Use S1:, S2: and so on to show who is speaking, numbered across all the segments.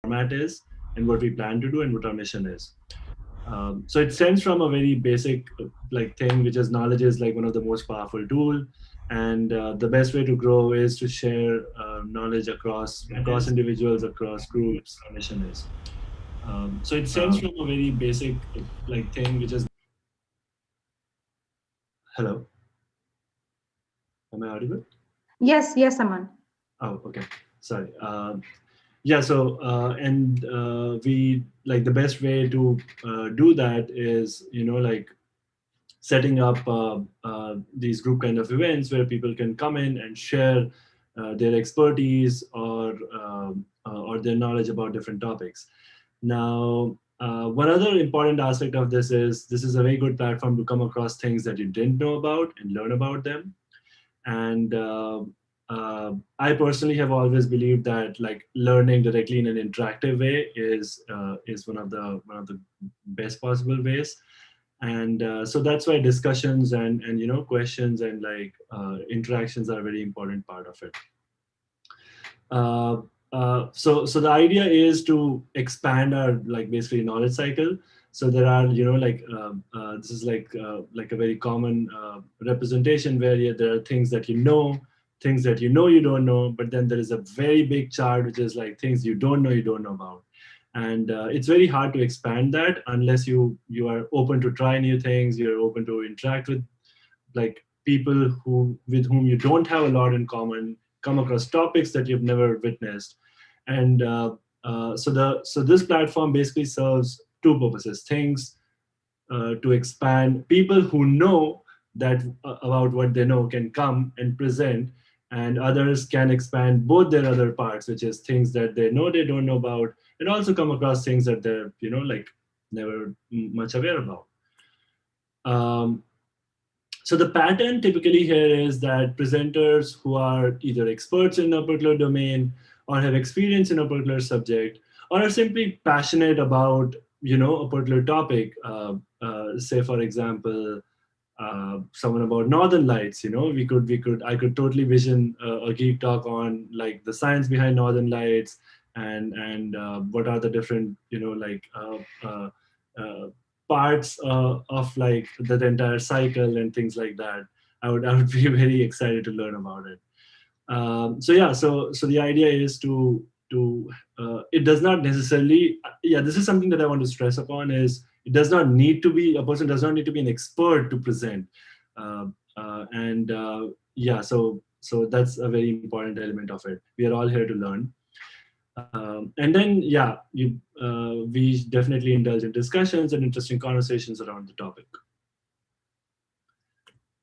S1: format is and what we plan to do and what our mission is. So it stems from a very basic like thing, which is knowledge is like one of the most powerful tool, and the best way to grow is to share knowledge across individuals, across groups. Our mission is. So it stems from a very basic like thing, which is hello. Am I audible?
S2: Yes, yes, Aman.
S1: Oh, okay. Sorry. Yeah. So and we like the best way to do that is like setting up these group kind of events where people can come in and share their expertise or their knowledge about different topics. Now, one other important aspect of this is a very good platform to come across things that you didn't know about and learn about them. And I personally have always believed that like learning directly in an interactive way is one of the best possible ways. And so that's why discussions and questions and like interactions are a very important part of it. uh, so the idea is to expand our like basically knowledge cycle. So there are like this is like a very common representation where there are things that things that you don't know, but then there is a very big chart which is like things you don't know about. And it's very hard to expand that unless you are open to try new things, you're open to interact with like people with whom you don't have a lot in common, come across topics that you've never witnessed. And so this platform basically serves two purposes: things to expand people who know that about what they know can come and present, and others can expand both their other parts, which is things that they know they don't know about, and also come across things that they're like never much aware about. um, so the pattern typically here is that presenters who are either experts in a particular domain or have experience in a particular subject or are simply passionate about a particular topic. Say for example, someone about northern lights. I could totally vision a geek talk on like the science behind northern lights, and what are the different uh, parts of like the entire cycle and things like that. I would be very excited to learn about it. So yeah, so the idea is to it does not necessarily, yeah, this is something that I want to stress upon, is it does not need to be, a person does not need to be an expert to present. And Yeah, so that's a very important element of it. We are all here to learn. And then yeah, we definitely indulge in discussions and interesting conversations around the topic.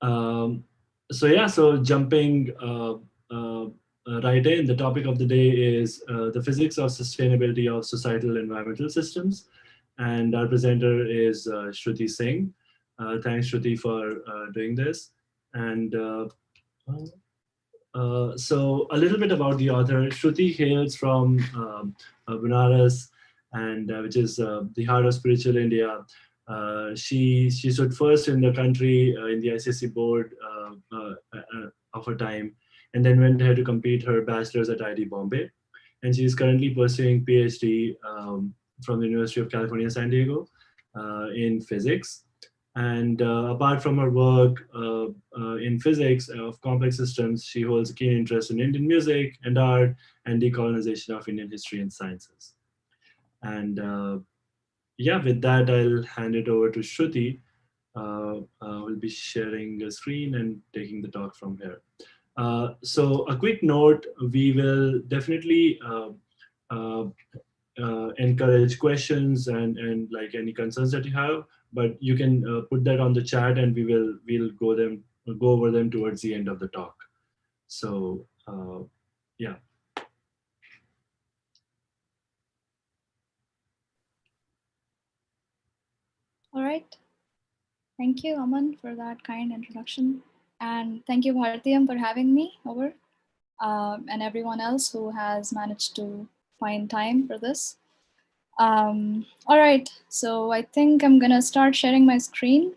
S1: Um, so yeah, so jumping right in, the topic of the day is the physics of sustainability of societal environmental systems, and our presenter is Shruti Singh. Thanks, Shruti, for doing this. And so a little bit about the author. Shruti hails from Banaras, and which is the heart of spiritual India. She stood first in the country in the ICSE board of her time, and then went ahead to complete her bachelor's at IIT Bombay. And she is currently pursuing Ph.D. From the University of California, San Diego, in physics. And apart from her work in physics of complex systems, she holds a keen interest in Indian music and art and decolonization of Indian history and sciences. And yeah, with that, I'll hand it over to Shruti. We'll be sharing a screen and taking the talk from here. So a quick note, we will definitely uh, encourage questions and like any concerns that you have, but you can put that on the chat and we'll go over them towards the end of the talk. So yeah.
S3: All right. Thank you, Aman, for that kind introduction. And thank you, Bhartiyam, for having me over, and everyone else who has managed to find time for this. All right, so I think I'm gonna start sharing my screen.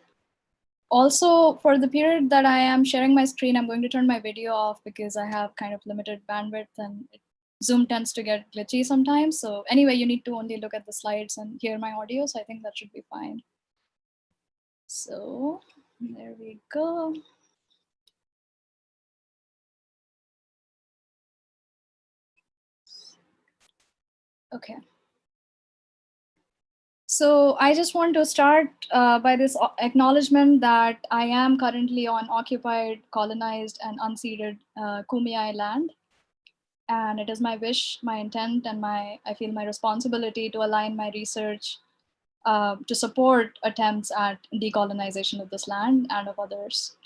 S3: Also, for the period that I am sharing my screen, I'm going to turn my video off because I have kind of limited bandwidth and it Zoom tends to get glitchy sometimes. So anyway, you need to only look at the slides and hear my audio. So I think that should be fine. So there we go. Okay. So I just want to start by this acknowledgement that I am currently on occupied, colonized, and unceded Kumeyaay land. And it is my wish, my intent, and I feel my responsibility to align my research to support attempts at decolonization of this land and of others.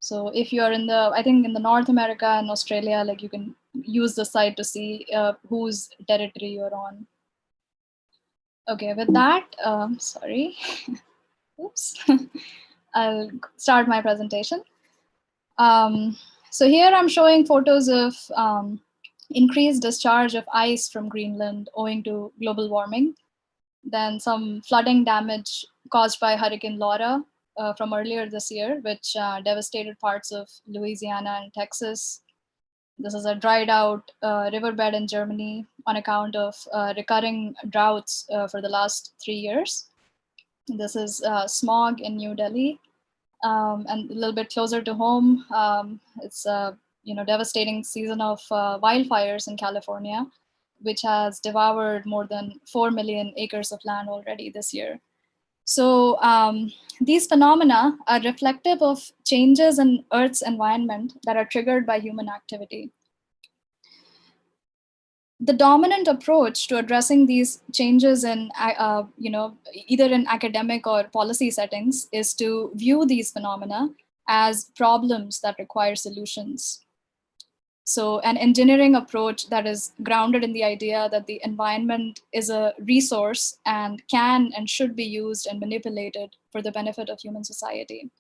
S3: So if you're in the, I think in the North America and Australia, like you can use the site to see whose territory you're on. Okay, with that, sorry, oops, I'll start my presentation. So here I'm showing photos of increased discharge of ice from Greenland owing to global warming. Then some flooding damage caused by Hurricane Laura from earlier this year, which devastated parts of Louisiana and Texas. This is a dried out riverbed in Germany on account of recurring droughts for the last 3 years. This is smog in New Delhi. And a little bit closer to home, it's a devastating season of wildfires in California, which has devoured more than 4 million acres of land already this year. So these phenomena are reflective of changes in Earth's environment that are triggered by human activity. The dominant approach to addressing these changes in, either in academic or policy settings is to view these phenomena as problems that require solutions. So an engineering approach that is grounded in the idea that the environment is a resource and can and should be used and manipulated for the benefit of human society.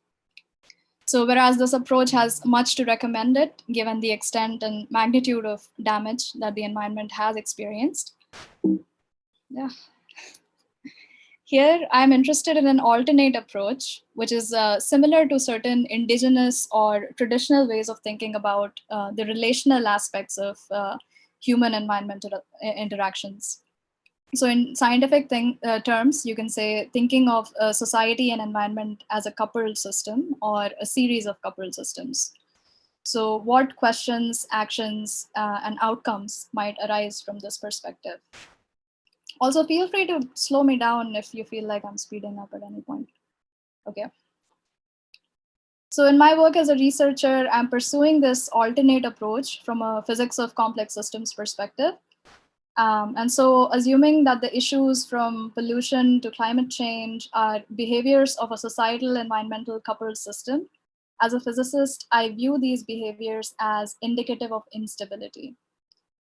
S3: So whereas this approach has much to recommend it, given the extent and magnitude of damage that the environment has experienced. Yeah. Here, I'm interested in an alternate approach, which is similar to certain indigenous or traditional ways of thinking about the relational aspects of human environmental interactions. So in scientific terms, you can say thinking of society and environment as a coupled system or a series of coupled systems. So what questions, actions, and outcomes might arise from this perspective? Also, feel free to slow me down if you feel like I'm speeding up at any point. Okay. So in my work as a researcher, I'm pursuing this alternate approach from a physics of complex systems perspective. And so assuming that the issues from pollution to climate change are behaviors of a societal environmental coupled system, as a physicist, I view these behaviors as indicative of instability.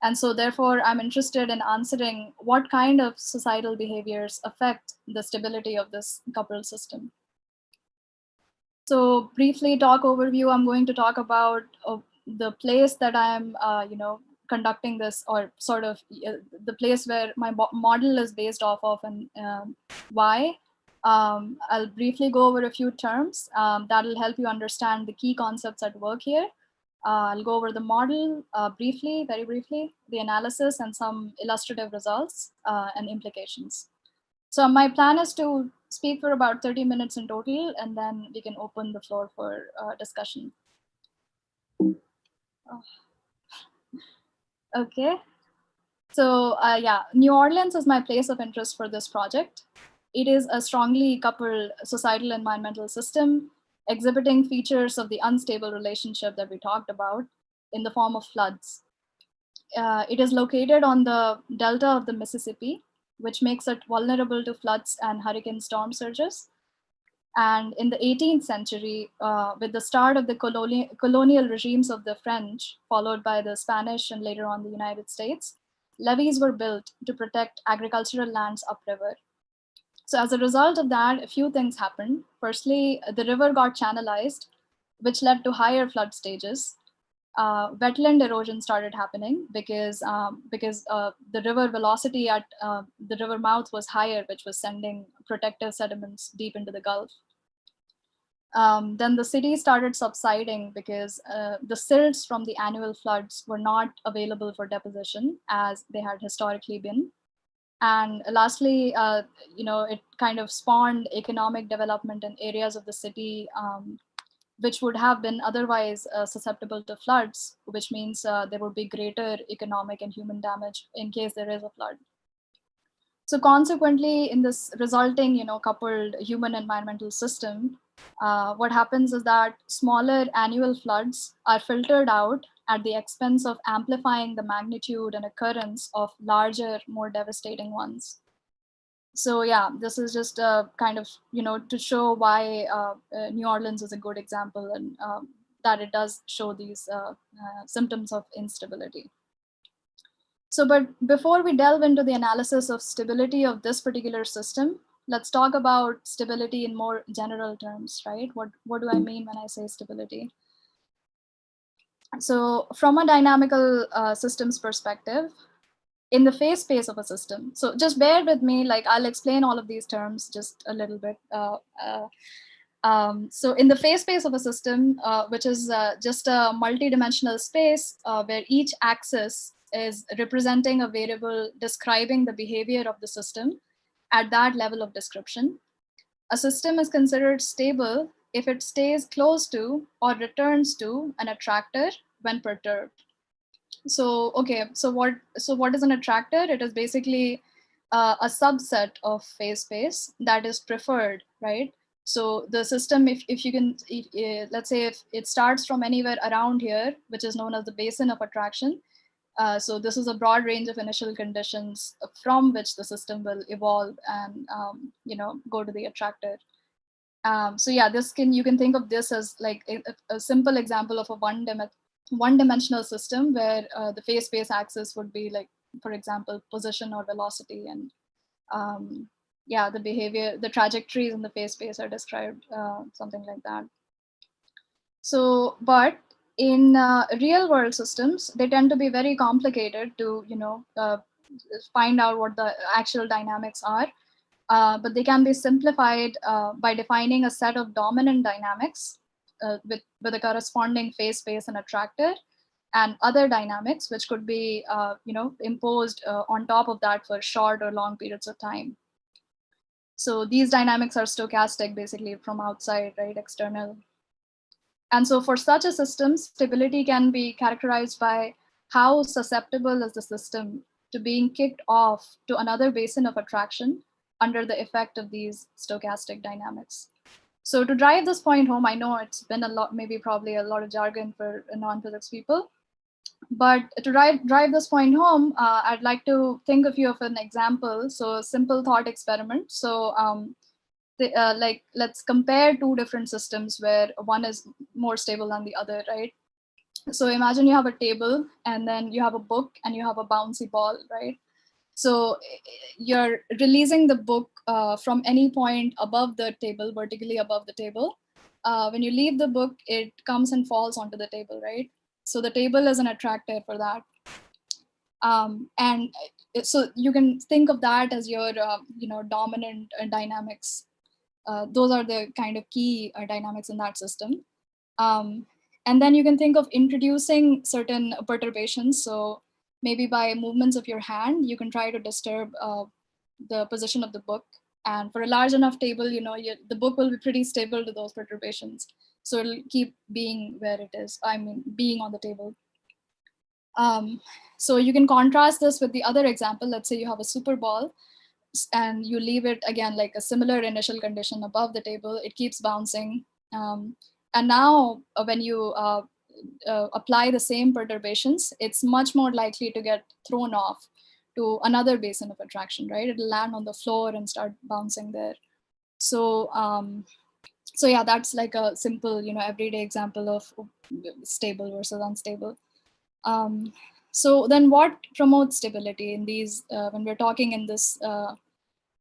S3: And so therefore, I'm interested in answering what kind of societal behaviors affect the stability of this coupled system. So briefly talk overview, I'm going to talk about the place that I'm, conducting this, or sort of the place where my model is based off of, and why. I'll briefly go over a few terms that'll help you understand the key concepts at work here. I'll go over the model briefly, very briefly, the analysis, and some illustrative results and implications. So my plan is to speak for about 30 minutes in total, and then we can open the floor for discussion. Oh. Okay. So yeah, New Orleans is my place of interest for this project. It is a strongly coupled societal environmental system exhibiting features of the unstable relationship that we talked about in the form of floods. It is located on the delta of the Mississippi, which makes it vulnerable to floods and hurricane storm surges. And in the 18th century, with the start of the colonial regimes of the French, followed by the Spanish and later on the United States, levees were built to protect agricultural lands upriver. So as a result of that, a few things happened. Firstly, the river got channelized, which led to higher flood stages. Wetland erosion started happening because the river velocity at the river mouth was higher, which was sending protective sediments deep into the Gulf. Then the city started subsiding because the silts from the annual floods were not available for deposition as they had historically been. And lastly, it kind of spawned economic development in areas of the city which would have been otherwise susceptible to floods, which means there would be greater economic and human damage in case there is a flood. So consequently, in this resulting, coupled human environmental system, what happens is that smaller annual floods are filtered out at the expense of amplifying the magnitude and occurrence of larger, more devastating ones. So yeah, this is just kind of, to show why New Orleans is a good example, and that it does show these symptoms of instability. So, but before we delve into the analysis of stability of this particular system, let's talk about stability in more general terms, right? What do I mean when I say stability? So from a dynamical systems perspective, in the phase space of a system, so just bear with me, like I'll explain all of these terms just a little bit. So in the phase space of a system, which is just a multi-dimensional space where each axis is representing a variable describing the behavior of the system at that level of description, a system is considered stable if it stays close to or returns to an attractor when perturbed. So, okay, so what is an attractor? It is basically a subset of phase space that is preferred, right? So the system, if you can, let's say if it starts from anywhere around here, which is known as the basin of attraction. So this is a broad range of initial conditions from which the system will evolve and go to the attractor. So yeah, you can think of this as like a simple example of a one-dimensional system where the phase space axis would be like, for example, position or velocity, and yeah, the behavior, the trajectories in the phase space are described, something like that. So, but in real world systems, they tend to be very complicated to, find out what the actual dynamics are. But they can be simplified by defining a set of dominant dynamics with a corresponding phase space and attractor, and other dynamics which could be imposed on top of that for short or long periods of time. So these dynamics are stochastic, basically from outside, right, external. And so for such a system, stability can be characterized by how susceptible is the system to being kicked off to another basin of attraction under the effect of these stochastic dynamics. So to drive this point home, I know it's been a lot, maybe probably a lot of jargon for non-physics people, but to drive this point home, I'd like to think of you of an example. So a simple thought experiment. So like let's compare two different systems where one is more stable than the other, right? So imagine you have a table and then you have a book and you have a bouncy ball, right? So you're releasing the book from any point above the table, vertically above the table. When you leave the book, it comes and falls onto the table, right? So the table is an attractor for that. And so you can think of that as your dominant dynamics. Those are the kind of key dynamics in that system. And then you can think of introducing certain perturbations. So maybe by movements of your hand, you can try to disturb the position of the book. And for a large enough table, the book will be pretty stable to those perturbations. So it'll keep being where it is, being on the table. So you can contrast this with the other example. Let's say you have a super ball and you leave it again, like a similar initial condition above the table, it keeps bouncing. And now when you apply the same perturbations, it's much more likely to get thrown off to another basin of attraction, right? It'll land on the floor and start bouncing there. So, so yeah, that's like a simple, everyday example of stable versus unstable. So then what promotes stability in these, when we're talking in this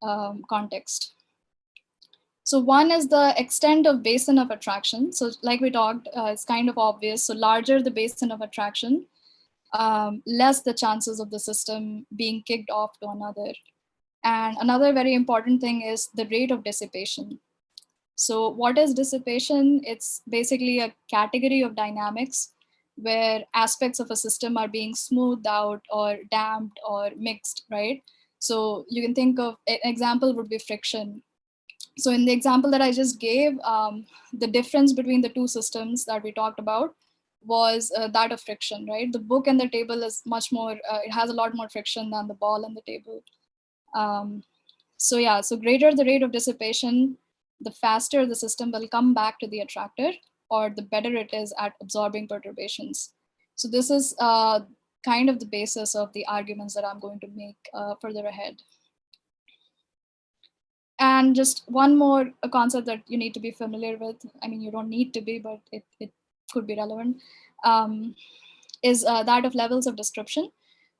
S3: context? So one is the extent of basin of attraction. So like we talked, it's kind of obvious. So larger the basin of attraction, less the chances of the system being kicked off to another. And another very important thing is the rate of dissipation. So what is dissipation? It's basically a category of dynamics where aspects of a system are being smoothed out or damped or mixed, right? So you can think of an example would be friction. So in the example that I just gave, the difference between the two systems that we talked about was that of friction, right? The book and the table is much more, it has a lot more friction than the ball and the table. So yeah, so greater the rate of dissipation, the faster the system will come back to the attractor, or the better it is at absorbing perturbations. So this is kind of the basis of the arguments that I'm going to make further ahead. And just one more concept that you need to be familiar with, I mean, you don't need to be, but it could be relevant, is that of levels of description.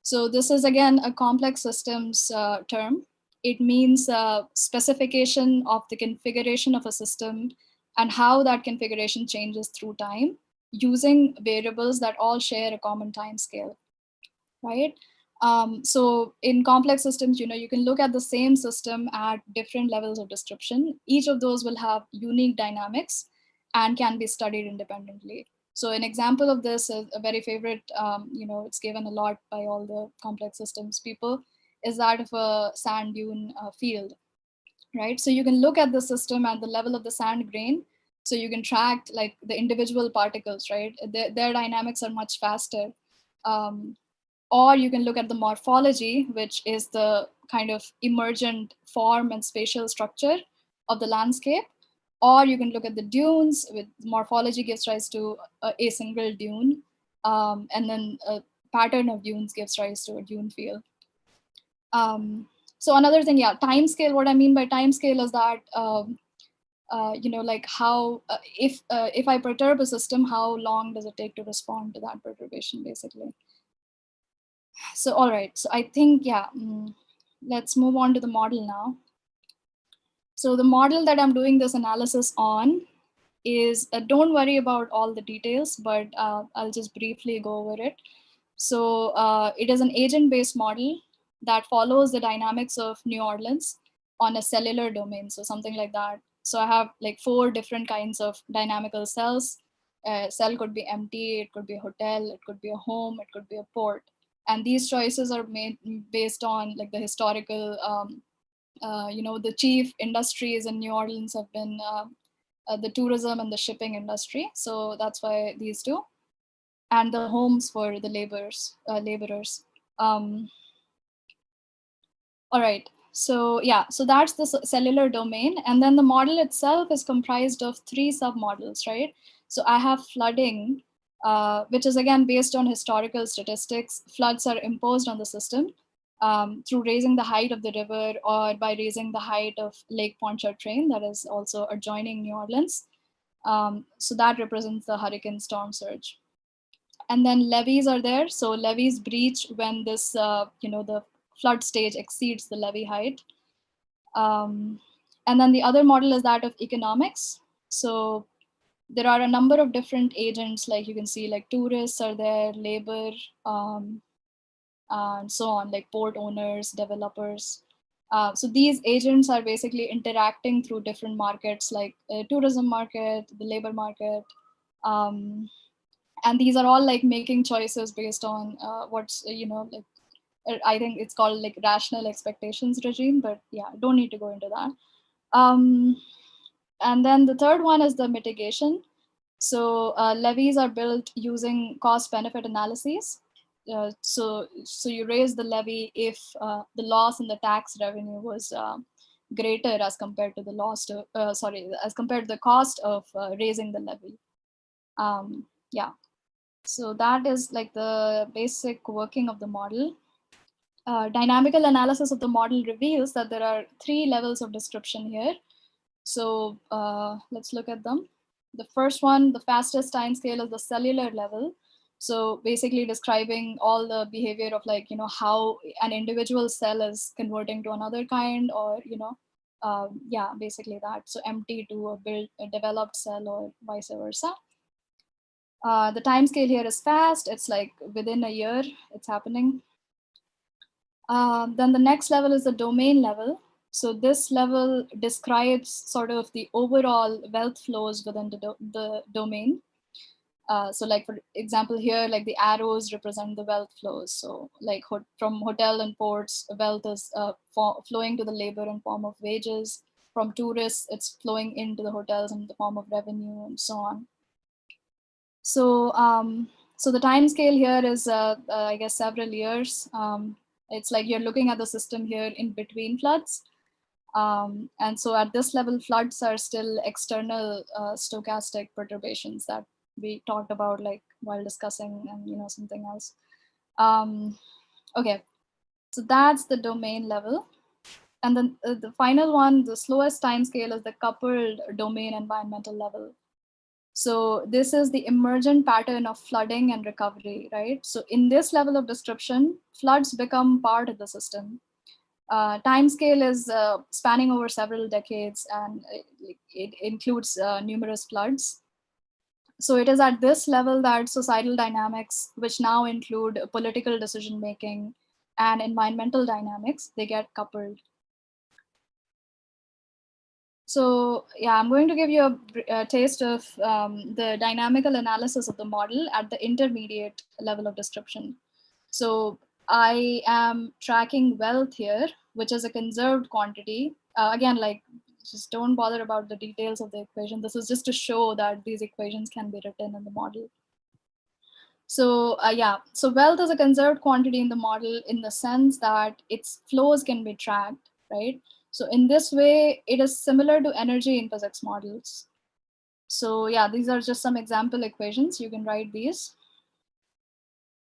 S3: So this is, again, a complex systems term. It means specification of the configuration of a system and how that configuration changes through time using variables that all share a common time scale, right? So in complex systems, you can look at the same system at different levels of description. Each of those will have unique dynamics and can be studied independently. So an example of this is a very favorite, it's given a lot by all the complex systems people, is that of a sand dune field, right? So you can look at the system at the level of the sand grain. So you can track like the individual particles, right? Their dynamics are much faster. Or you can look at the morphology, which is the kind of emergent form and spatial structure of the landscape. Or you can look at the dunes, with morphology gives rise to a single dune. And then a pattern of dunes gives rise to a dune field. So another thing, yeah, time scale. What I mean by time scale is that, like how, if I perturb a system, how long does it take to respond to that perturbation, basically. So, all right, so I think, yeah, let's move on to the model now. So the model that I'm doing this analysis on is, don't worry about all the details, but I'll just briefly go over it. So it is an agent-based model that follows the dynamics of New Orleans on a cellular domain, so something like that. So I have like 4 different kinds of dynamical cells. Cell could be empty, it could be a hotel, it could be a home, it could be a port. And these choices are made based on like the historical, the chief industries in New Orleans have been the tourism and the shipping industry. So that's why these two, and the homes for the laborers. All right, so yeah, so that's the cellular domain. And then the model itself is comprised of 3 submodels, right? So I have flooding, which is again based on historical statistics. Floods are imposed on the system through raising the height of the river, or by raising the height of Lake Pontchartrain, that is also adjoining New Orleans. So that represents the hurricane storm surge. And then levees are there. So levees breach when this, the flood stage exceeds the levee height. And then the other model is that of economics. So there are a number of different agents, like you can see, like tourists are there, labor, and so on, like port owners, developers. So these agents are basically interacting through different markets, like tourism market, the labor market. And these are all like making choices based on what's, like, I think it's called like rational expectations regime, but yeah, don't need to go into that. And then the third one is the mitigation. So levies are built using cost benefit analyses. So you raise the levy if the loss in the tax revenue was greater as compared to the as compared to the cost of raising the levy. Yeah. So that is like the basic working of the model. Dynamical analysis of the model reveals that there are 3 levels of description here. So let's look at them. The first one, the fastest time scale, is the cellular level. So basically describing all the behavior of, like, how an individual cell is converting to another kind, or, yeah, basically that. So empty to a developed cell, or vice versa. The time scale here is fast. It's like within a year it's happening. Then the next level is the domain level. So this level describes sort of the overall wealth flows within the domain. So like, for example, here, like the arrows represent the wealth flows. So like from hotel and ports, wealth is flowing to the labor in form of wages. From tourists, it's flowing into the hotels in the form of revenue and so on. So, so the time scale here is, I guess, several years. It's like you're looking at the system here in between floods. And so at this level, floods are still external stochastic perturbations that we talked about like while discussing and something else. Okay, so that's the domain level. And then the final one, the slowest time scale, is the coupled domain environmental level. So this is the emergent pattern of flooding and recovery, right? So in this level of description, floods become part of the system. Time scale is spanning over several decades, and it includes numerous floods. So it is at this level that societal dynamics, which now include political decision making and environmental dynamics, they get coupled. So yeah, I'm going to give you a taste of the dynamical analysis of the model at the intermediate level of description. So I am tracking wealth here, which is a conserved quantity. Again, like, just don't bother about the details of the equation. This is just to show that these equations can be written in the model. So yeah, so wealth is a conserved quantity in the model in the sense that its flows can be tracked, right? So in this way, it is similar to energy in physics models. So yeah, these are just some example equations. You can write these.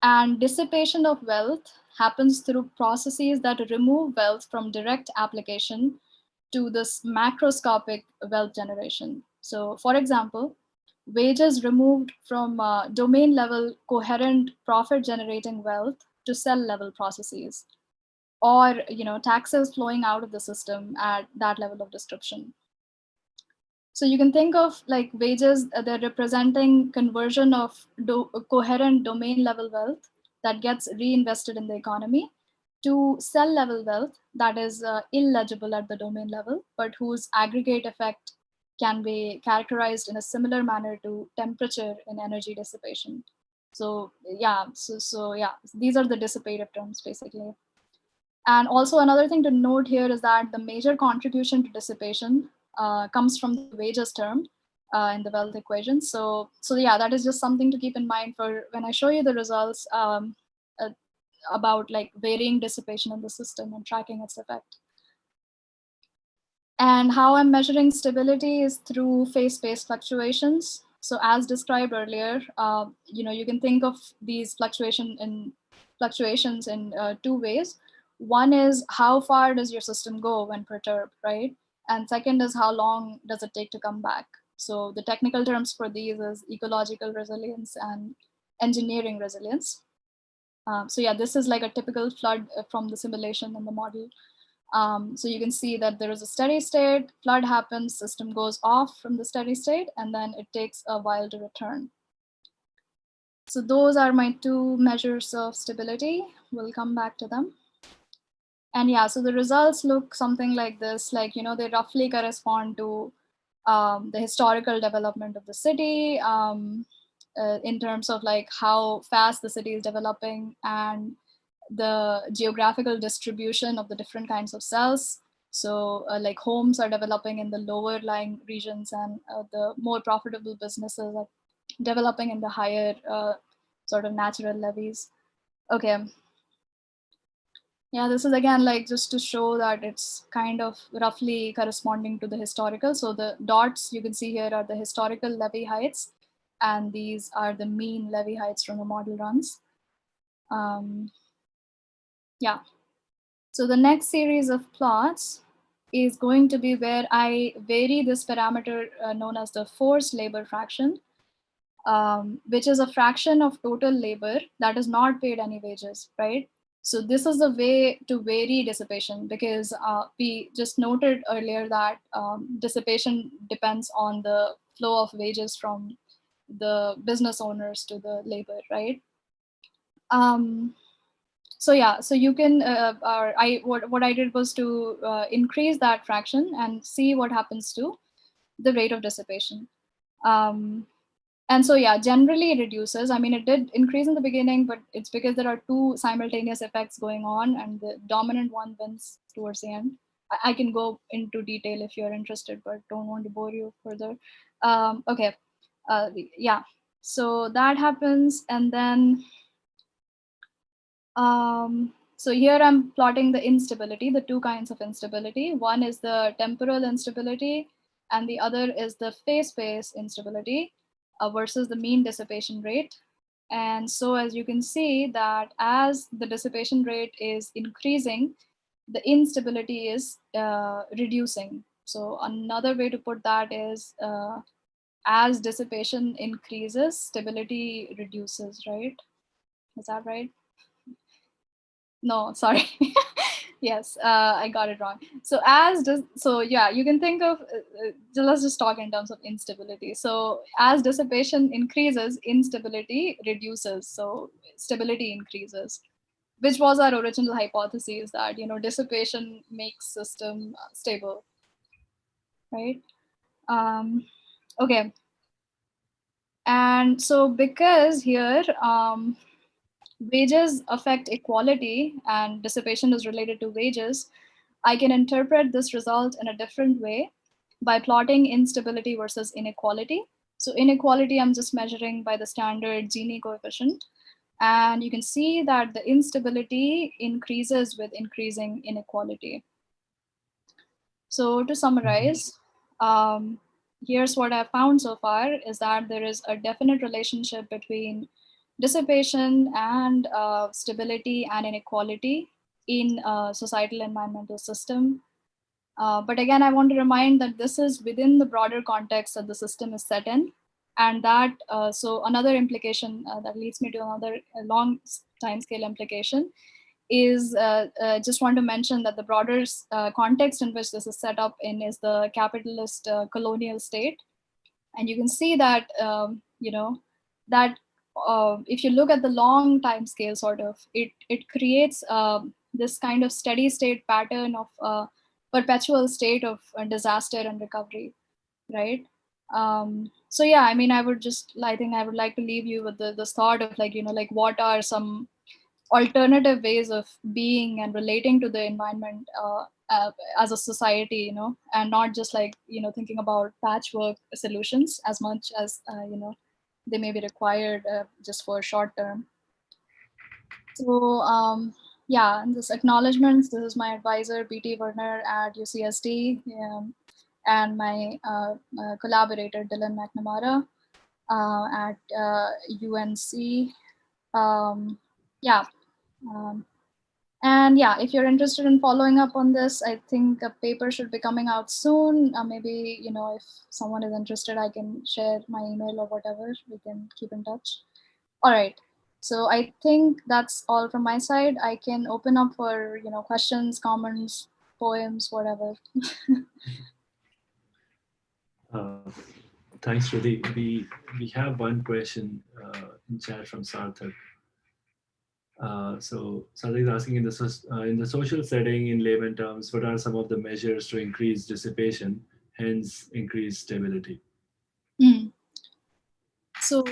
S3: And dissipation of wealth happens through processes that remove wealth from direct application to this macroscopic wealth generation. So for example, wages removed from domain level coherent profit generating wealth to cell level processes, or taxes flowing out of the system at that level of description. So you can think of like wages, they're representing conversion of coherent domain level wealth that gets reinvested in the economy to cell level wealth that is illegible at the domain level, but whose aggregate effect can be characterized in a similar manner to temperature in energy dissipation. So yeah, so yeah, these are the dissipative terms basically. And also another thing to note here is that the major contribution to dissipation comes from the wages term in the wealth equation. So yeah, that is just something to keep in mind for when I show you the results about like varying dissipation in the system and tracking its effect. And how I'm measuring stability is through phase-space fluctuations. So as described earlier, you can think of these fluctuations in two ways. One is how far does your system go when perturbed, right? And second is how long does it take to come back? So the technical terms for these is ecological resilience and engineering resilience. So yeah, this is like a typical flood from the simulation and the model. So you can see that there is a steady state, flood happens, system goes off from the steady state, and then it takes a while to return. So those are my two measures of stability. We'll come back to them. And yeah, so the results look something like this, like, they roughly correspond to the historical development of the city in terms of like how fast the city is developing and the geographical distribution of the different kinds of cells. So like homes are developing in the lower lying regions, and the more profitable businesses are developing in the higher sort of natural levies. Okay. Yeah, this is again like just to show that it's kind of roughly corresponding to the historical. So the dots you can see here are the historical levy heights, and these are the mean levy heights from the model runs. Yeah. So the next series of plots is going to be where I vary this parameter known as the forced labor fraction, which is a fraction of total labor that is not paid any wages, right? So this is the way to vary dissipation, because we just noted earlier that dissipation depends on the flow of wages from the business owners to the labor, right? So yeah, so you can, what I did was to increase that fraction and see what happens to the rate of dissipation. And so yeah, generally it reduces. I mean, it did increase in the beginning, but it's because there are two simultaneous effects going on, and the dominant one wins towards the end. I can go into detail if you're interested, but don't want to bore you further. Okay, yeah. So that happens, and then so here I'm plotting the instability, the two kinds of instability. One is the temporal instability, and the other is the phase space instability versus the mean dissipation rate. And so as you can see that as the dissipation rate is increasing, the instability is reducing. So another way to put that is as dissipation increases, stability reduces, right? Is that right? No, sorry. Yes, I got it wrong. So so yeah, you can think of, let's just talk in terms of instability. So as dissipation increases, instability reduces. So stability increases, which was our original hypothesis that, dissipation makes system stable, right? Okay. And so because here, wages affect equality and dissipation is related to wages, I can interpret this result in a different way by plotting instability versus inequality. So inequality, I'm just measuring by the standard Gini coefficient. And you can see that the instability increases with increasing inequality. So to summarize, here's what I've found so far is that there is a definite relationship between dissipation and stability and inequality in a societal environmental system. But again, I want to remind that this is within the broader context that the system is set in. And that, so another implication that leads me to another long time scale implication is just want to mention that the broader context in which this is set up in is the capitalist colonial state. And you can see that, that if you look at the long time scale, sort of, it creates this kind of steady state pattern of perpetual state of disaster and recovery, right? So yeah, I mean, I think I would like to leave you with this thought of like, like what are some alternative ways of being and relating to the environment as a society, and not just like, thinking about patchwork solutions as much as, they may be required just for short term. So yeah, and this acknowledgements, this is my advisor, B.T. Werner at UCSD, and my collaborator, Dylan McNamara at UNC. Yeah. And yeah, if you're interested in following up on this, I think a paper should be coming out soon. Maybe, if someone is interested, I can share my email or whatever. We can keep in touch. All right. So I think that's all from my side. I can open up for, questions, comments, poems, whatever.
S1: Thanks, Shruti. We have one question in chat from Sarthak. So Sarthak is asking, in the social setting, in layman terms, what are some of the measures to increase dissipation, hence increase stability?
S3: So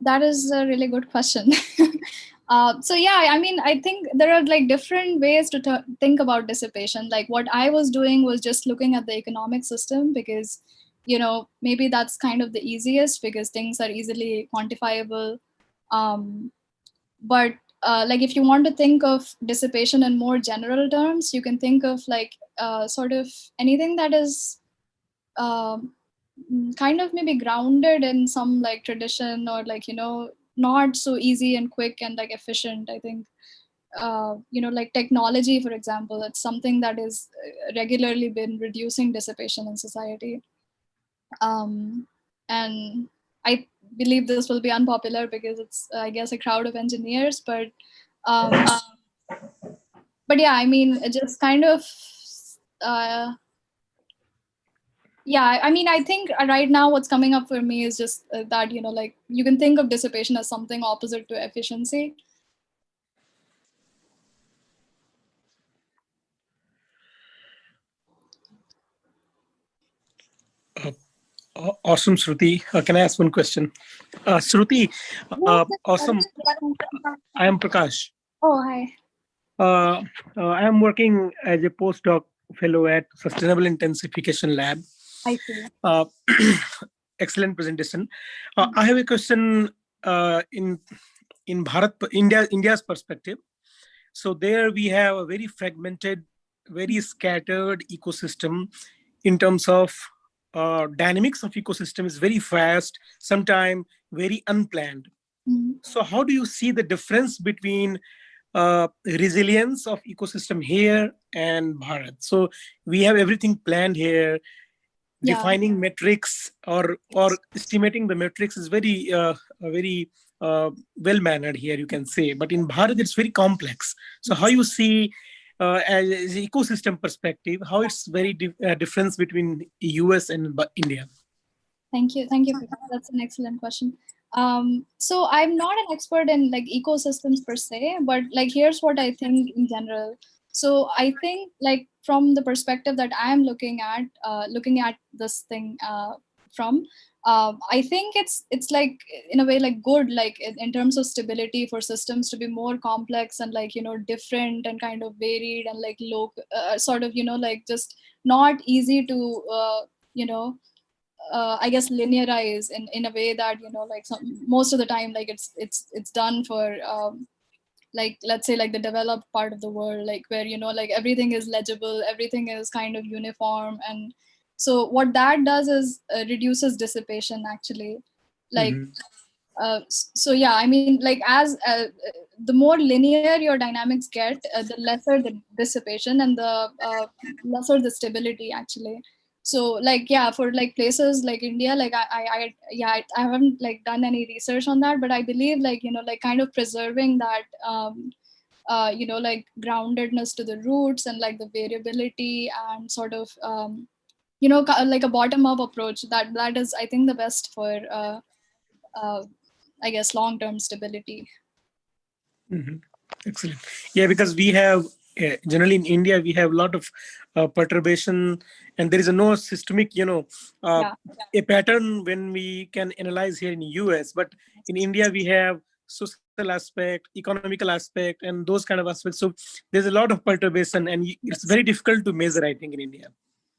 S3: that is a really good question. So yeah, I mean, I think there are like different ways to think about dissipation. Like what I was doing was just looking at the economic system because, maybe that's kind of the easiest because things are easily quantifiable. But like if you want to think of dissipation in more general terms, you can think of like sort of anything that is kind of maybe grounded in some like tradition or like, not so easy and quick and like efficient. I think, like technology, for example, it's something that is regularly been reducing dissipation in society. And I believe this will be unpopular because it's, I guess, a crowd of engineers, but yeah, I mean, it just kind of, yeah, I mean, I think right now what's coming up for me is just that, like you can think of dissipation as something opposite to efficiency.
S4: Awesome, Shruti. Can I ask one question? Shruti,
S3: Yes,
S4: awesome. I am Prakash.
S3: Oh, hi.
S4: Uh, I am working as a postdoc fellow at Sustainable Intensification Lab.
S3: I see.
S4: Uh, excellent presentation. I have a question in Bharat, India's perspective. So there we have a very fragmented, very scattered ecosystem in terms of dynamics of ecosystem is very fast, sometimes very unplanned.
S3: Mhm.
S4: So how do you see the difference between resilience of ecosystem here and Bharat? So we have everything planned here.
S3: Yeah.
S4: Defining metrics or estimating the metrics is very well mannered here, you can say. But in Bharat, it's very complex. So how you see as ecosystem perspective, how it's very difference between US and India?
S3: Thank you. Thank you. That's an excellent question. So I'm not an expert in like ecosystems per se, but like here's what I think in general. So I think like from the perspective that I am looking at this thing from, I think it's like in a way like good, like in terms of stability for systems to be more complex and like different and kind of varied and like low, sort of like just not easy to you know I guess linearize in a way that like most of the time like it's done for like let's say like the developed part of the world, like where like everything is legible, everything is kind of uniform. And so what that does is reduces dissipation actually, like
S4: Mhm.
S3: so yeah, I mean like as the more linear your dynamics get, the lesser the dissipation and the lesser the stability actually. So like yeah, for like places like India, like I haven't like done any research on that, but I believe like like kind of preserving that like groundedness to the roots and like the variability and sort of like a bottom up approach, that is I think the best for uh, I guess long-term stability.
S4: Mhm. Excellent. Yeah, because we have generally in India we have a lot of perturbation, and there is a no systemic, uh,
S3: Yeah.
S4: a pattern when we can analyze here in US. But in India we have social aspect, economical aspect, and those kind of aspects. So there's a lot of perturbation, and it's very difficult to measure, I think, in India.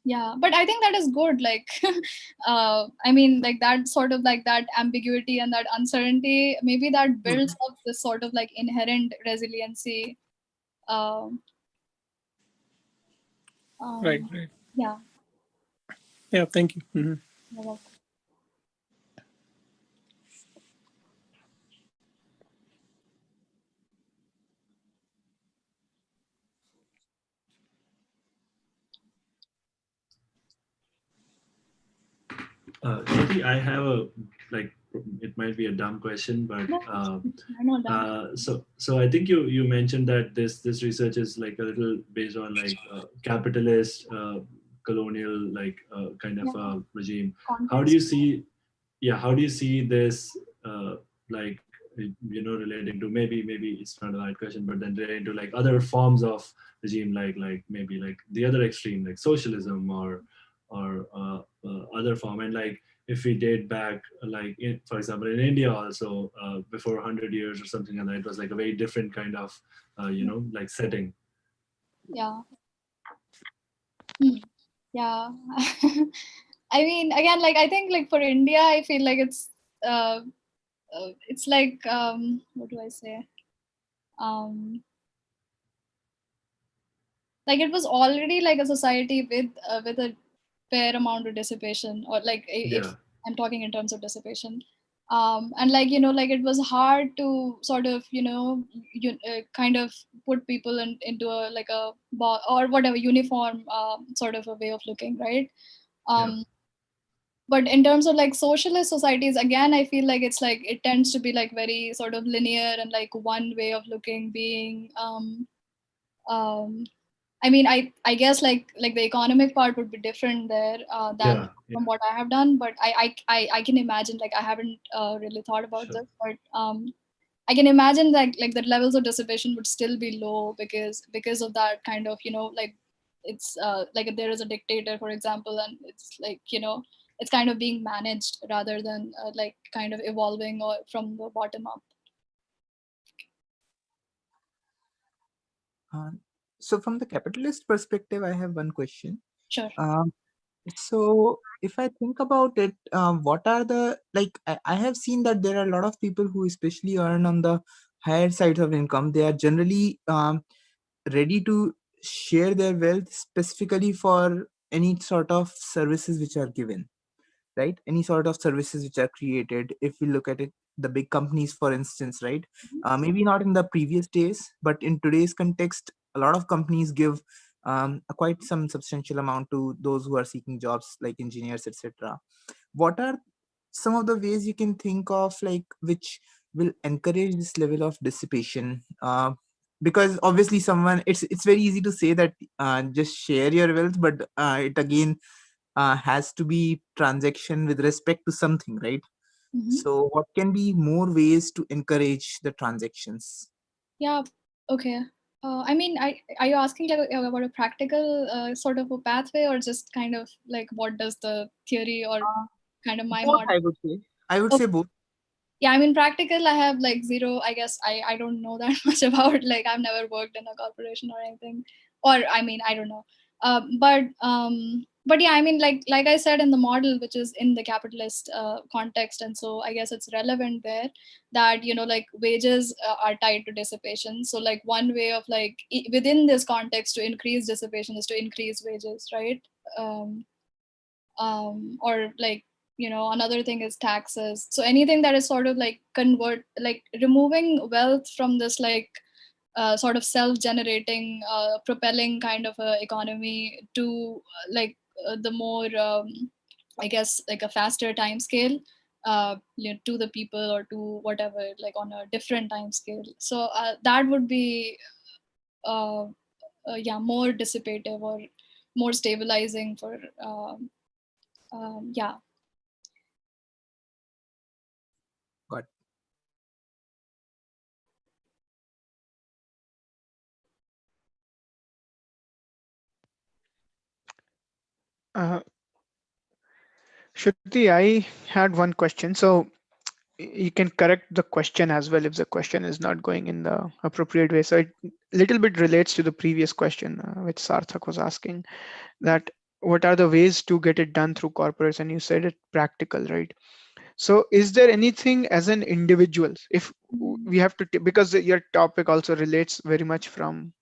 S3: Yeah, but I think that is good, like I mean like that sort of like that ambiguity and that uncertainty, maybe that builds up this sort of like inherent resiliency. um,
S4: Right.
S3: um
S4: Right.
S3: yeah.
S4: Yeah. Thank you. Mhm.
S3: You're welcome.
S1: Shruti, I have a like it might be a dumb question, but
S3: No, I know that.
S1: so I think you mentioned that this research is like a little based on like capitalist colonial like kind of
S3: Yeah,
S1: regime. How do
S3: context.
S1: you see how do you see this like relating to maybe it's not the right question, but then relating to like other forms of regime, like maybe like the other extreme like socialism or other form. And like if we date back like for example in India also before 100 years or something like that, it was like a very different kind of like setting.
S3: Yeah. Hmm. Yeah. I mean again like I think like for India I feel like uh, it's like what do I say, um like it was already like a society with a fair amount of dissipation, or like if
S1: Yeah,
S3: I'm talking in terms of dissipation. And like like it was hard to sort of kind of put people into a like a or whatever uniform sort of a way of looking, right?
S1: yeah,
S3: um but in terms of like socialist societies, again I feel like it's like it tends to be like very sort of linear and like one way of looking being um I mean, I guess like the economic part would be different there than
S1: yeah,
S3: from
S1: yeah,
S3: what I have done, but I can imagine, like I haven't really thought about
S1: sure,
S3: this, but I can imagine that like the levels of dissipation would still be low because of that kind of like it's like if there is a dictator, for example, and it's like it's kind of being managed rather than like kind of evolving or from the bottom up.
S5: So from the capitalist perspective, I have one question.
S3: Sure.
S5: So if I think about it, what are the, like, I have seen that there are a lot of people who especially earn on the higher side of income. They are generally ready to share their wealth specifically for any sort of services which are given, right? Any sort of services which are created. If we look at it, the big companies, for instance, right? Maybe not in the previous days, but in today's context, a lot of companies give quite some substantial amount to those who are seeking jobs like engineers, etc. What are some of the ways you can think of, like, which will encourage this level of dissipation? Because obviously someone, it's very easy to say that just share your wealth, but it again has to be transaction with respect to something, right? So what can be more ways to encourage the transactions?
S3: Yeah. Okay. I mean, are you asking like about a practical sort of a pathway, or just kind of like what does the theory or kind of my
S5: Both,
S3: model?
S5: I would say both.
S3: Yeah, I mean, practical, I have like zero. I guess I don't know that much about. Like, I've never worked in a corporation or anything, or I mean, I don't know. But yeah, I mean, like I said in the model, which is in the capitalist context, and so I guess it's relevant there that like wages are tied to dissipation. So like one way of like within this context to increase dissipation is to increase wages, right? Or like another thing is taxes. So anything that is sort of like removing wealth from this like sort of self-generating propelling kind of a economy to the more I guess like a faster time scale to the people or to whatever, like on a different time scale. So that would be yeah, more dissipative or more stabilizing for yeah.
S5: Got
S6: Shruti, I had one question. So you can correct the question as well if the question is not going in the appropriate way. So it little bit relates to the previous question which Sarthak was asking, that what are the ways to get it done through corporates, and you said it practical, right? So is there anything as an individual, if we have to, because your topic also relates very much from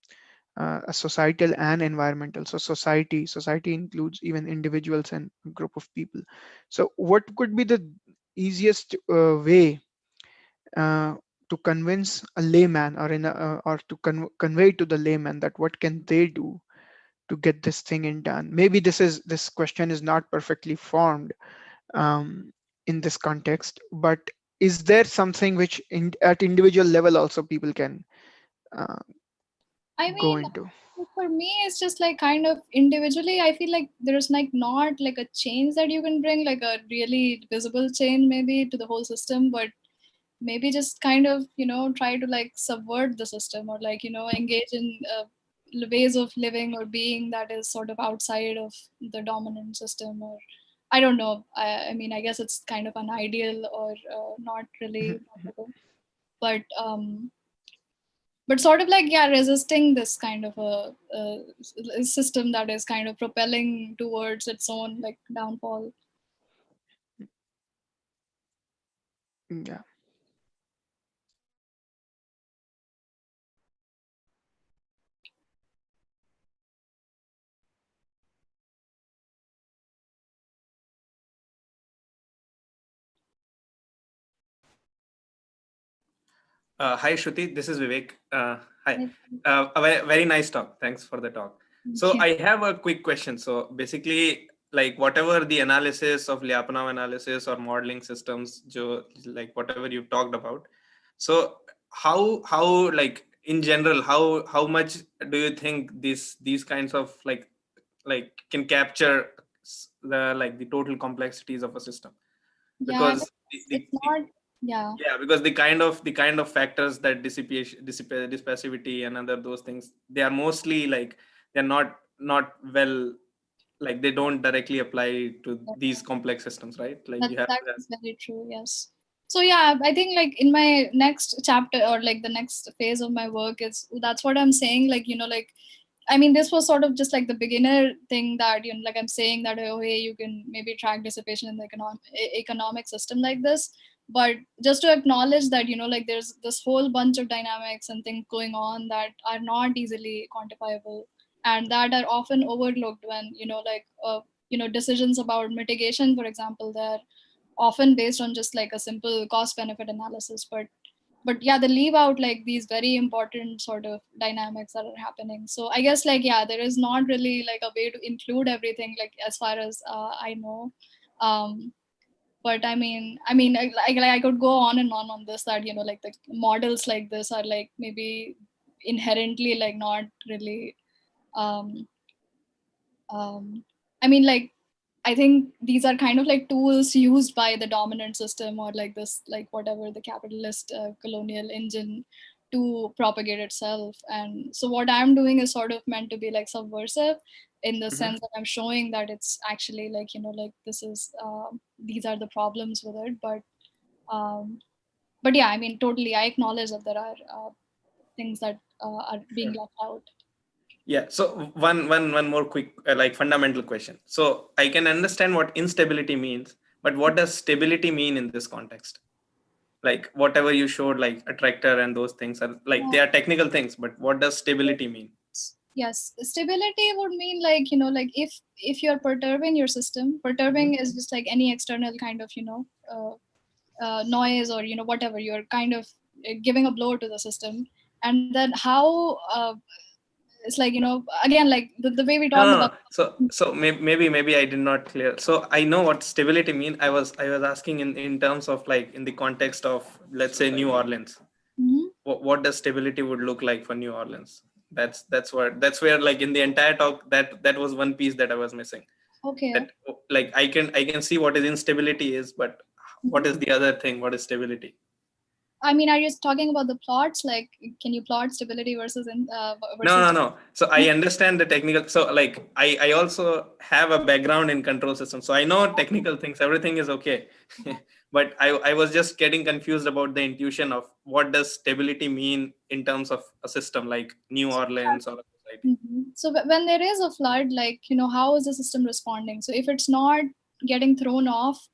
S6: a societal and environmental. So society includes even individuals and a group of people. So what could be the easiest way to convince a layman, or or to convey to the layman that what can they do to get this thing in done? Maybe this question is not perfectly formed in this context, but is there something which at individual level also people can uh,
S3: I
S6: go
S3: mean,
S6: into?
S3: for me, it's just like kind of individually, I feel like there's like not like a change that you can bring, like a really visible change maybe to the whole system, but maybe just kind of, try to like subvert the system, or like, engage in ways of living or being that is sort of outside of the dominant system. Or I don't know. I mean, I guess it's kind of an ideal or not really practical, but sort of like, yeah, resisting this kind of a system that is kind of propelling towards its own like downfall.
S6: Yeah.
S7: Hi, Shruti. This is Vivek. Hi.
S3: Like,
S7: A very nice talk. Thanks for the talk. So
S3: yeah.
S7: I have a quick question. So basically, like whatever the analysis of Lyapunov analysis or modeling systems, like whatever you've talked about. So how like in general, how much do you think these kinds of like can capture the total complexities of a system?
S3: Yeah, I mean,
S7: Because
S3: it's not. Yeah.
S7: yeah, because the kind of factors that dispassivity and other those things, they are mostly like they're not well like they don't directly apply to these complex systems, right? Like you have
S3: that
S7: to have.
S3: is very true. Yes. So yeah, I think like in my next chapter or like the next phase of my work is that's what I'm saying. Like, like, I mean, this was sort of just like the beginner thing that, like I'm saying that, oh, hey, you can maybe track dissipation in the economic system like this. But just to acknowledge that, like there's this whole bunch of dynamics and things going on that are not easily quantifiable and that are often overlooked when, decisions about mitigation, for example, they're often based on just like a simple cost benefit analysis. But yeah, they leave out like these very important sort of dynamics that are happening. So I guess like, yeah, there is not really like a way to include everything, like as far as I know. But I mean, I could go on and on this, that, like the models like this are like maybe inherently like not really, um, I mean, like, I think these are kind of like tools used by the dominant system or like this, like whatever the capitalist colonial engine to propagate itself. And so what I'm doing is sort of meant to be like subversive in the sense that I'm showing that it's actually like, like this is, these are the problems with it. But yeah, I mean, totally, I acknowledge that there are things that are being left out.
S7: Yeah. So one more quick, like fundamental question. So I can understand what instability means, but what does stability mean in this context? Like whatever you showed, like attractor and those things are like, they are technical things, but what does stability mean?
S3: Yes, stability would mean like, like if you're perturbing your system, perturbing is just like any external kind of, noise or, whatever, you're kind of giving a blow to the system. And then how, it's like, again, like the way we
S7: No,
S3: talked
S7: no,
S3: about.
S7: no. So maybe I did not clear. So I know what stability mean. I was asking in terms of like in the context of, let's say, New Orleans. What does stability would look like for New Orleans? That's where like in the entire talk, that was one piece that I was missing.
S3: Okay.
S7: That like I can see what is instability is, but what is the other thing? What is stability?
S3: I mean, are you talking about the plots? Like, can you plot stability versus
S7: No. So I understand the technical. So like I also have a background in control systems, so I know technical things. Everything is okay, but I was just getting confused about the intuition of what does stability mean in terms of a system like New Orleans or a society.
S3: So when there is a flood, like, how is the system responding? So if it's not getting thrown off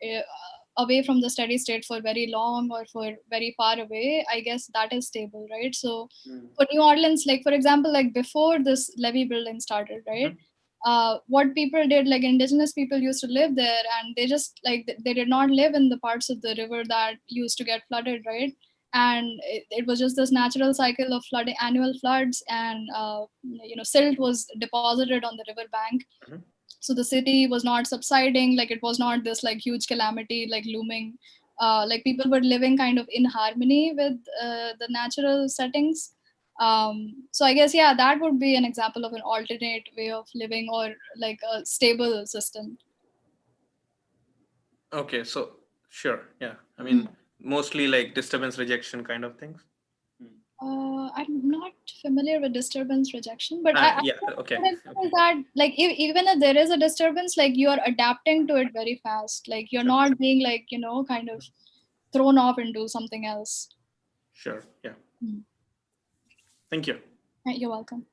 S3: away from the steady state for very long or for very far away, I guess that is stable, right? So for New Orleans, like for example, like before this levee building started, right? What people did, like indigenous people used to live there, and they just like they did not live in the parts of the river that used to get flooded, right? And it was just this natural cycle of flooding, annual floods, and silt was deposited on the river bank. So the city was not subsiding, like it was not this like huge calamity like looming. Like people were living kind of in harmony with the natural settings. So I guess, yeah, that would be an example of an alternate way of living or like a stable system.
S7: Okay, so sure, yeah. I mean, mostly like disturbance rejection kind of things.
S3: I'm not familiar with disturbance rejection, but
S7: Yeah, okay.
S3: What I mean is that like even if there is a disturbance, like you are adapting to it very fast. Like you're not being like, kind of thrown off into something else.
S7: Sure, yeah. Thank you.
S3: You're welcome.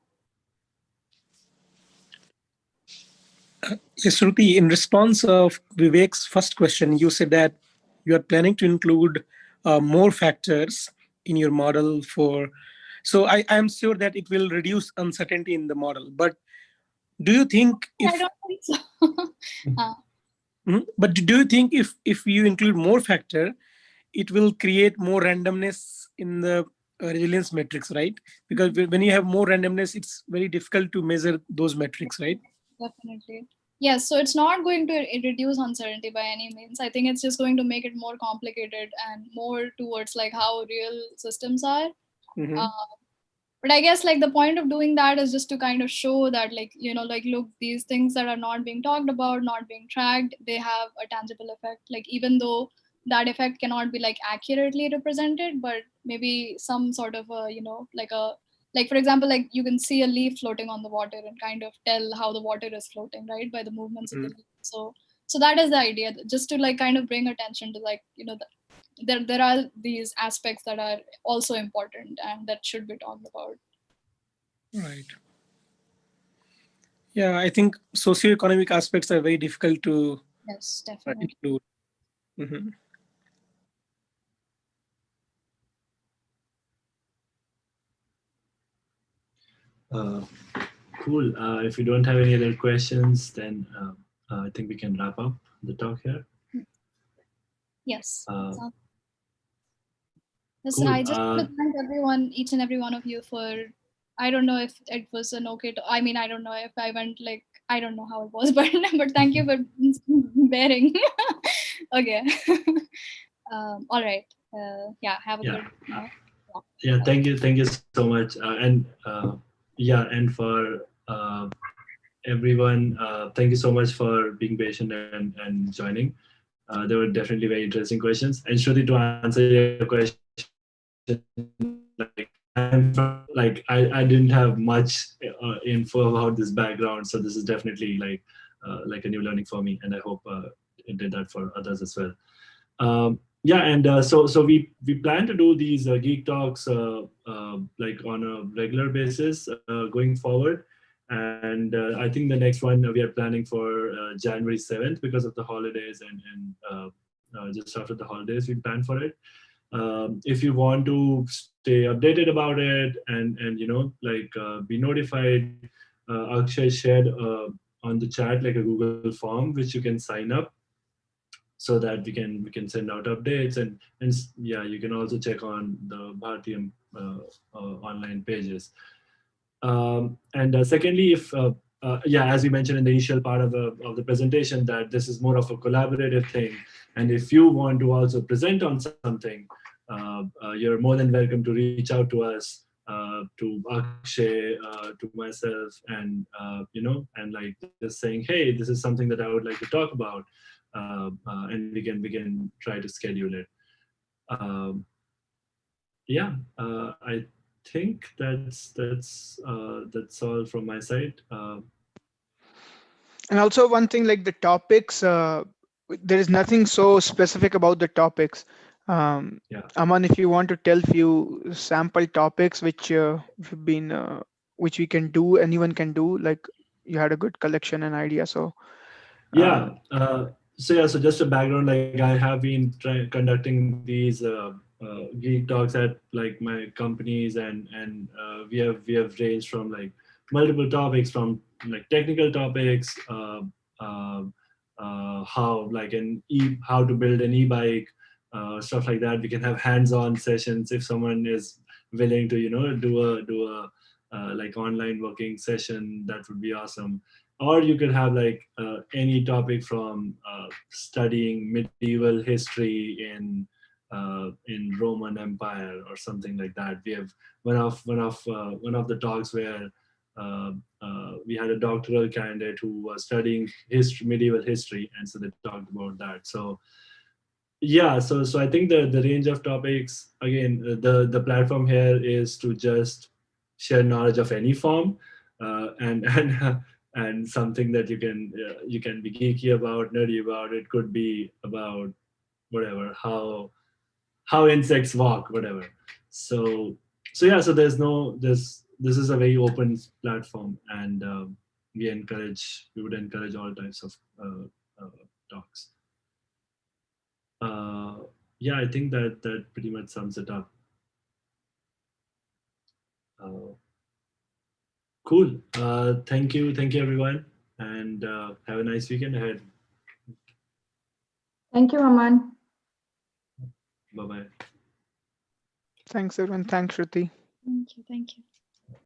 S4: Yes, Shruti, in response of Vivek's first question, you said that you are planning to include more factors in your model for. So I am sure that it will reduce uncertainty in the model. But do you think if?
S3: I don't think so.
S4: But do you think if you include more factor, it will create more randomness in the resilience metrics, right? Because when you have more randomness, it's very difficult to measure those metrics, right?
S3: Definitely. Yes, so it's not going to reduce uncertainty by any means. I think it's just going to make it more complicated and more towards like how real systems are. But I guess like the point of doing that is just to kind of show that like, like, look, these things that are not being talked about, not being tracked, they have a tangible effect. Like even though that effect cannot be like accurately represented, but maybe some sort of a, like a like for example, like you can see a leaf floating on the water and kind of tell how the water is floating, right, by the movements of the leaf. So that is the idea, just to like kind of bring attention to like, you know, there are these aspects that are also important and that should be talked about.
S4: Right. Yeah, I think socioeconomic aspects are very difficult to
S3: Yes, definitely.
S4: include. Mm-hmm.
S1: Cool. If you don't have any other questions, then I think we can wrap up the talk here.
S3: Yes. Yes,
S1: Cool.
S3: I just want to thank everyone, each and every one of you for, I don't know if it was an okay, I mean, I don't know if I went like, I don't know how it was, but thank you for bearing. Okay. All right. Yeah, have a good night.
S1: Yeah, thank you so much. And for everyone, thank you so much for being patient and joining. They were definitely very interesting questions. And Shruti, to answer your question, I didn't have much info about this background, so this is definitely like a new learning for me, and I hope it did that for others as well. So we plan to do these geek talks like on a regular basis going forward, and I think the next one we are planning for January 7th because of the holidays, and just after the holidays we plan for it. If you want to stay updated about it and you know like be notified, Akshay shared on the chat like a Google form which you can sign up so that we can send out updates, and yeah, you can also check on the Bhartiyam online pages. And secondly, if as we mentioned in the initial part of the presentation, that this is more of a collaborative thing, and if you want to also present on something, you're more than welcome to reach out to us, to Akshay, to myself, and you know, and like just saying, hey, this is something that I would like to talk about, and we can try to schedule it. Um, I think that's all from my side.
S6: And also one thing, like the topics, there is nothing so specific about the topics. Aman, if you want to tell few sample topics which have been which we can do, anyone can do, like you had a good collection and idea. So
S1: So just a background, like I have been conducting these geek talks at like my companies, and we have ranged from like multiple topics, from like technical topics, how like how to build an e-bike, stuff like that. We can have hands-on sessions if someone is willing to, you know, do a like online working session. That would be awesome. Or you could have like any topic from studying medieval history in Roman Empire or something like that. We have one of the talks where we had a doctoral candidate who was studying medieval history, and so they talked about that. So yeah, so I think the range of topics, again, the platform here is to just share knowledge of any form, and and something that you can be geeky about, nerdy about. It could be about whatever, how insects walk, whatever. So this is a very open platform, and we would encourage all types of talks. Yeah, I think that pretty much sums it up. Cool. Thank you everyone, and have a nice weekend ahead.
S2: Thank you, Aman.
S1: Bye bye.
S6: thanks everyone. Thanks, Shruti.
S3: Thank you. Thank you.